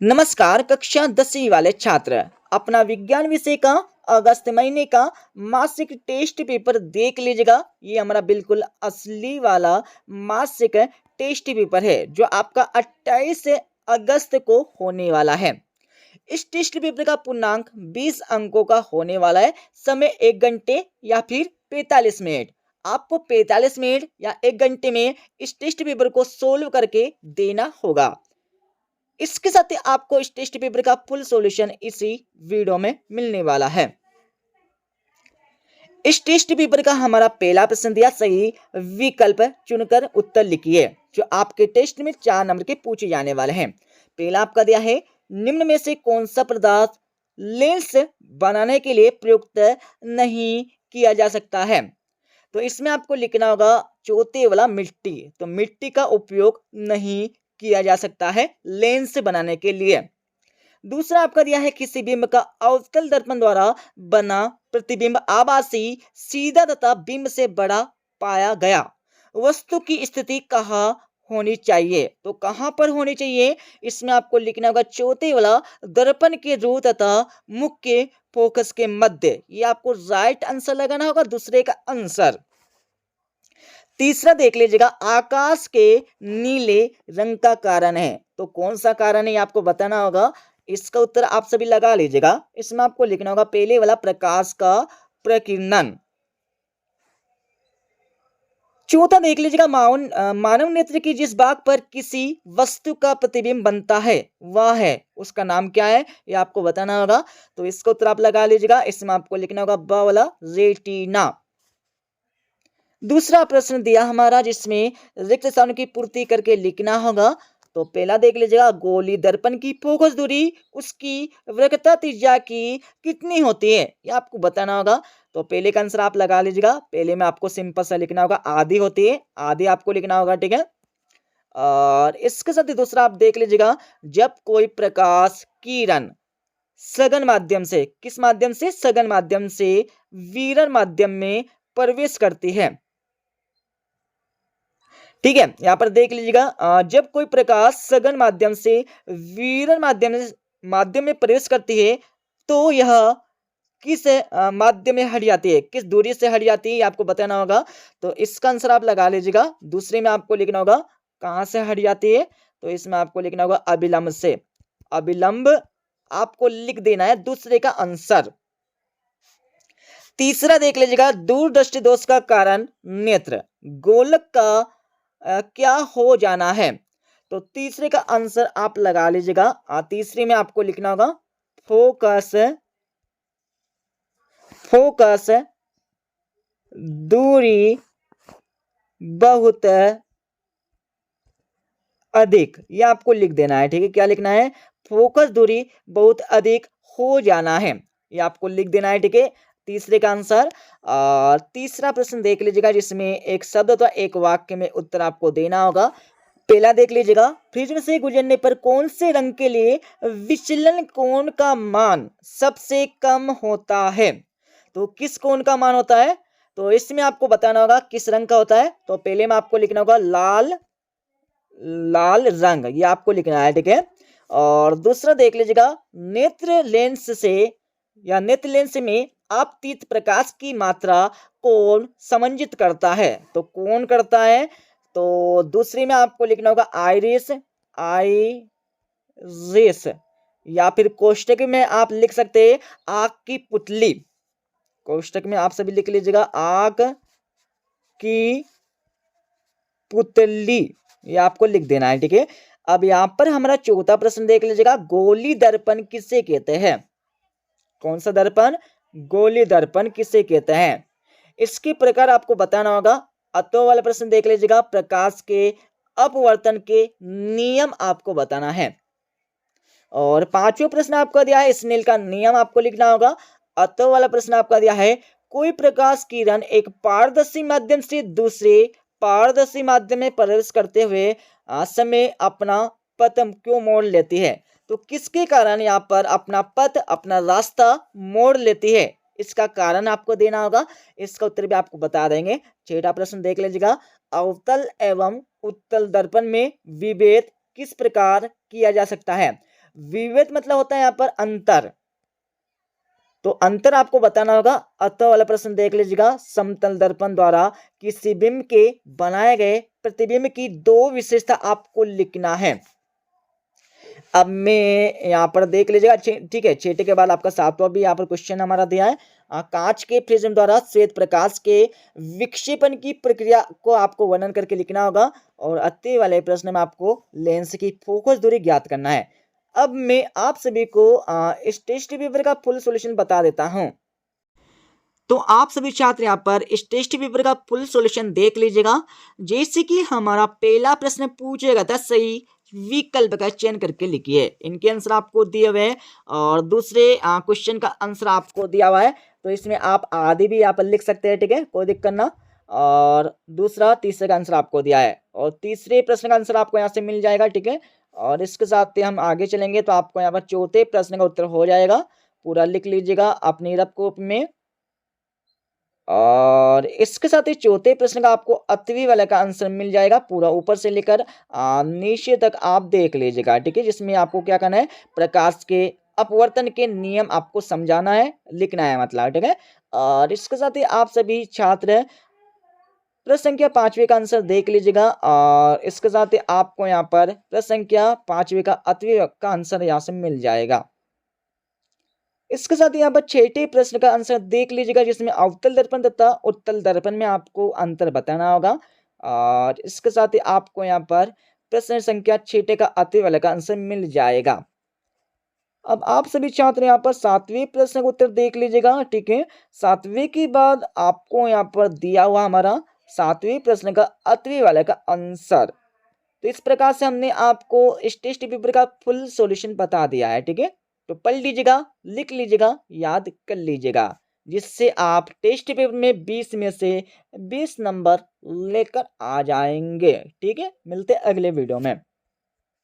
नमस्कार कक्षा 10वीं वाले छात्र। अपना विज्ञान विषय का अगस्त महीने का मासिक टेस्ट पेपर देख लीजिएगा। ये हमारा बिल्कुल असली वाला मासिक टेस्ट पेपर है जो आपका 28 अगस्त को होने वाला है। इस टेस्ट पेपर का पूर्णांक 20 अंकों का होने वाला है। समय 1 घंटे या फिर 45 मिनट। आपको 45 मिनट या 1 घंटे में इस टेस्ट पेपर को सोल्व करके देना होगा। इसके साथ ही आपको इस टेस्ट पेपर का फुल सॉल्यूशन इसी वीडियो में मिलने वाला है। इस टेस्ट पेपर का हमारा पहला प्रश्न दिया, सही विकल्प चुनकर उत्तर लिखिए, जो आपके टेस्ट में 4 नंबर के पूछे जाने वाले हैं। पहला आपका दिया है, निम्न में से कौन सा पदार्थ लेंस बनाने के लिए प्रयुक्त नहीं किया जा सकता है। तो इसमें आपको लिखना होगा चौथे वाला मिट्टी। तो मिट्टी का उपयोग नहीं किया जा सकता है लेंस बनाने के लिए। दूसरा आपका दिया है, किसी बिंब का अवतल दर्पण द्वारा बना प्रतिबिंब आभासी, सीधा तथा बिंब से बड़ा पाया गया। वस्तु की स्थिति कहाँ होनी चाहिए। तो कहाँ पर होनी चाहिए, इसमें आपको लिखना होगा चौथे वाला दर्पण के रू तथा मुख्य फोकस के मध्य। ये आपको राइट आंसर लगाना होगा, दूसरे का आंसर। तीसरा देख लीजिएगा, आकाश के नीले रंग का कारण है। तो कौन सा कारण है ये आपको बताना होगा। इसका उत्तर आप सभी लगा लीजिएगा। इसमें आपको लिखना होगा पहले वाला प्रकाश का प्रकीर्णन। चौथा देख लीजिएगा, मानव नेत्र की जिस भाग पर किसी वस्तु का प्रतिबिंब बनता है वह है, उसका नाम क्या है ये आपको बताना होगा। तो इसका उत्तर आप लगा लीजिएगा। इसमें आपको लिखना होगा ब वाला रेटिना। दूसरा प्रश्न दिया हमारा, जिसमें रिक्त स्थानों की पूर्ति करके लिखना होगा। तो पहला देख लीजिएगा, गोली दर्पण की फोकस दूरी उसकी वक्रता त्रिज्या की कितनी होती है, ये आपको बताना होगा। तो पहले का आंसर आप लगा लीजिएगा। पहले में आपको सिंपल सा लिखना होगा आधी होती है, आधी आपको लिखना होगा, ठीक है। और इसके साथ ही दूसरा आप देख लीजिएगा, जब कोई प्रकाश किरण सघन माध्यम से, किस माध्यम से, सघन माध्यम से विकिरण माध्यम में प्रवेश करती है, ठीक है। यहाँ पर देख लीजिएगा, जब कोई प्रकाश सघन माध्यम से विकिरण माध्यम में प्रवेश करती है तो यह किस माध्यम में हट जाती है, किस दूरी से हट जाती है, ये आपको बताना होगा। तो इसका आंसर आप लगा लीजिएगा। दूसरे में आपको लिखना होगा कहाँ से हट जाती है। तो इसमें आपको लिखना होगा अभिलंब से। अभिलंब आपको लिख देना है, दूसरे का आंसर। तीसरा देख लीजिएगा, दूरदृष्टि दोष का कारण नेत्र गोलक का क्या हो जाना है। तो तीसरे का आंसर आप लगा लीजिएगा। तीसरे में आपको लिखना होगा फोकस दूरी बहुत अधिक, ये आपको लिख देना है, ठीक है। क्या लिखना है, फोकस दूरी बहुत अधिक हो जाना है, ये आपको लिख देना है, ठीक है। तीसरे का आंसर। और तीसरा प्रश्न देख लीजिएगा, जिसमें एक शब्द अथवा एक वाक्य में उत्तर आपको देना होगा। पहला देख लीजिएगा, प्रिज्म से गुजरने पर कौन से रंग के लिए विचलन कोण का मान सबसे कम होता है। तो किस कोण का मान होता है, तो इसमें आपको बताना होगा किस रंग का होता है। तो पहले में आपको लिखना होगा लाल रंग, ये आपको लिखना है, ठीक है। और दूसरा देख लीजिएगा, नेत्र लेंस में आपतित प्रकाश की मात्रा कौन समंजित करता है। तो कौन करता है, तो दूसरे में आपको लिखना होगा आइरिस, या फिर कोष्टक में आप लिख सकते हैं आंख की पुतली। कोष्टक में आप सभी लिख लीजिएगा आंख की पुतली, ये आपको लिख देना है, ठीक है। अब यहाँ पर हमारा चौथा प्रश्न देख लीजिएगा, गोली दर्पण किसे कहते हैं। कौन सा दर्पण, गोली दर्पण किसे कहते हैं, इसके प्रकार आपको बताना होगा। अतो वाला प्रश्न देख लीजिएगा, प्रकाश के अपवर्तन के नियम आपको बताना है। और पांचवा प्रश्न आपका दिया है स्नेल का नियम आपको लिखना होगा। अतो वाला प्रश्न आपका दिया है, कोई प्रकाश किरण एक पारदर्शी माध्यम से दूसरे पारदर्शी माध्यम में प्रवेश करते हुए समय अपना पथ क्यों मोड़ लेती है। तो किसके कारण यहाँ पर अपना पथ, अपना रास्ता मोड़ लेती है, इसका कारण आपको देना होगा। इसका उत्तर भी आपको बता देंगे। छठा प्रश्न देख लीजिएगा, अवतल एवं उत्तल दर्पण में विभेद किस प्रकार किया जा सकता है। विविध मतलब होता है यहाँ पर अंतर, तो अंतर आपको बताना होगा। अतः वाला प्रश्न देख लीजिएगा, समतल दर्पण द्वारा किसी बिंब के बनाए गए प्रतिबिंब की दो विशेषता आपको लिखना है। अब मैं यहाँ पर देख लीजिएगा, ठीक है। छठे के बाद आपका सातवां भी यहाँ पर क्वेश्चन हमारा दिया है। कांच के प्रिज्म द्वारा श्वेत प्रकाश के विक्षेपण की प्रक्रिया को आपको वर्णन करके लिखना होगा। और अति वाले प्रश्न में आपको लेंस की फोकस दूरी ज्ञात करना है। अब मैं आप सभी को इस टेस्ट पेपर का फुल सॉल्यूशन बता देता हूं। तो आप सभी छात्र यहाँ पर इस टेस्ट पेपर का फुल सॉल्यूशन देख लीजिएगा। जैसे कि हमारा पहला प्रश्न पूछेगा था, सही विकल्प का चयन करके लिखिए। इनके आंसर आपको दिए हुए हैं और दूसरे क्वेश्चन का आंसर आपको दिया हुआ है, तो इसमें आप आदि भी यहाँ पर लिख सकते हैं, ठीक है, कोई दिक्कत ना। और दूसरा तीसरे का आंसर आपको दिया है और तीसरे प्रश्न का आंसर आपको यहाँ से मिल जाएगा, ठीक है। और इसके साथ ही हम आगे चलेंगे तो आपको यहाँ पर चौथे प्रश्न का उत्तर हो जाएगा। पूरा लिख लीजिएगा अपनी रफ कॉपी में। और इसके साथ ही चौथे प्रश्न का आपको अतवी वाले का आंसर मिल जाएगा, पूरा ऊपर से लेकर नीचे तक आप देख लीजिएगा, ठीक है। जिसमें आपको क्या करना है, प्रकाश के अपवर्तन के नियम आपको समझाना है, लिखना है मतलब, ठीक है। और इसके साथ ही आप सभी छात्र प्रश्न संख्या 5वें का आंसर देख लीजिएगा। और इसके साथ ही आपको यहाँ पर प्रश्न संख्या 5वें का अतवी का आंसर यहाँ से मिल जाएगा। इसके साथ यहाँ पर छठे प्रश्न का आंसर देख लीजिएगा, जिसमें अवतल दर्पण तथा उत्तल दर्पण में आपको अंतर बताना होगा। और इसके साथ ही आपको यहाँ पर प्रश्न संख्या छठे का अति वाले का आंसर मिल जाएगा। अब आप सभी छात्र यहाँ पर सातवें प्रश्न का उत्तर देख लीजिएगा, ठीक है। सातवें के बाद आपको यहाँ पर दिया हुआ हमारा सातवें प्रश्न का अतवे वाले का आंसर। तो इस प्रकार से हमने आपको इस टेस्ट पेपर का फुल सॉल्यूशन बता दिया है, ठीक है। तो पढ़ लीजिएगा, लिख लीजिएगा, याद कर लीजिएगा, जिससे आप टेस्ट पेपर में 20 में से 20 नंबर लेकर आ जाएंगे, ठीक है। मिलते अगले वीडियो में।